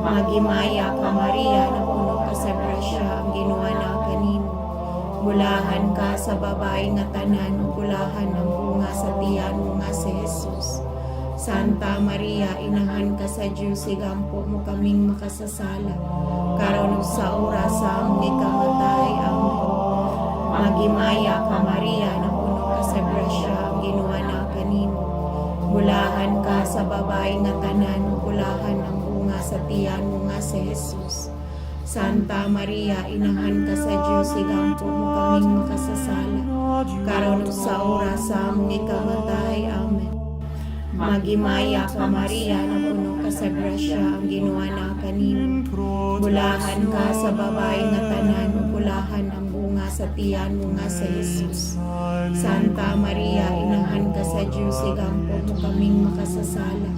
Magimaya ka Maria, na puno ka sa grasya, ang Ginoo na kanimo. Bulahan ka sa babae nga tanan, ug bulahan ang bunga sa tiyan mo nga si Jesus. Santa Maria, inahan ka sa Diyos, igampo mo kaming makasasala, karon ug sa oras sa among ikamatay. Amen. Magimaya ka Maria, na puno ka sa grasya, ang Ginoo na kanimo. Bulahan ka sa babae nga tanan, ug bulahan ang bunga sa tiyan mo nga si Jesus. Santa Maria, inahan ka sa Diyos, igampo mo kaming makasasala, karon ug sa oras sa among ikamatay. Amen. Magimaya ka Maria, na puno ka sa grasya, ang Ginoo na kanimo. Bulahan ka sa babae nga tanan, ug bulahan ang bunga sa tiyan mo nga si Jesus. Santa Maria, inahan ka sa Diyos, igampo mo kaming makasasala,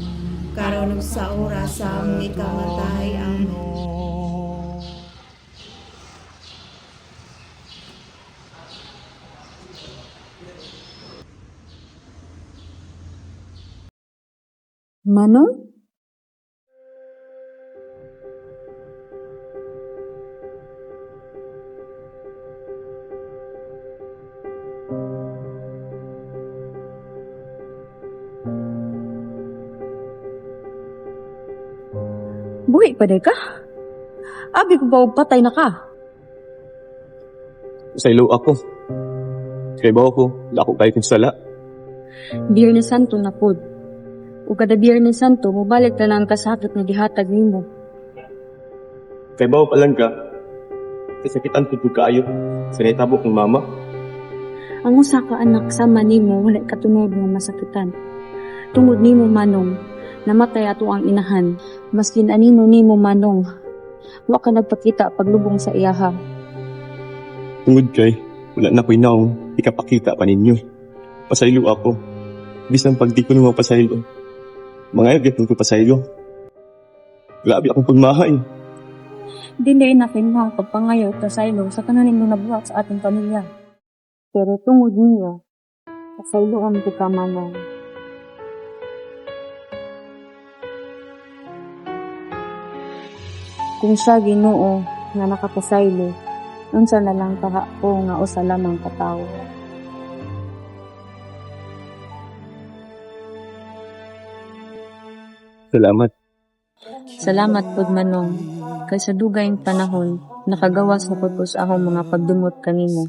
karon ug sa oras sa among ikamatay. Amen. Manong? Buhi pa day ka? Abi ko ba og patay na ka? Sa ilo ako. Kaya ba ako, lako kayo kong sala. Biyernes Santo na pod. O kada Biyernes Santo, mobalik na lang ang kasakit na gihatag nimo. Kaya ba pa lang ka, kasakitan ko kaayo sa naitabo kong mama. Ang usa ka anak sama nimo wala katunog nga masakitan. Tungod nimo Manong, namatay ato ang inahan. Maskin anino nimo Manong, wa ka nagpakita paglubong sa iyaha. Tungod kay, wala na ko'y naong ikapakita pa ninyo. Pasaylo ako. Bisang pag di ko naman pasaylo. Mga yagat ko pasaylo. Grabe akong pagmahay. Dili na kinuha ang pagpangayo ta saylo sa kananin mo nabuhat sa ating pamilya. Pero tungod niya, pasaylo ang ka Manong. Kung siya Ginoo nga nakapasaylo, unsa na lang kaha ko nga usa lamang katawo. Salamat. Salamat pod Manong, kay sa dugayng panahon nakagawas na pod ko sa akong mga pagdumot kanimo.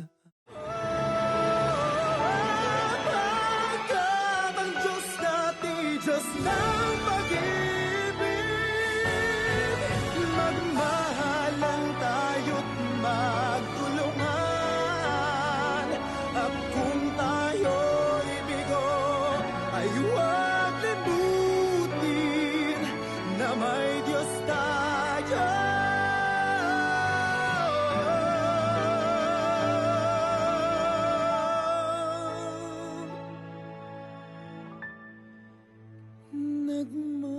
Nagmahal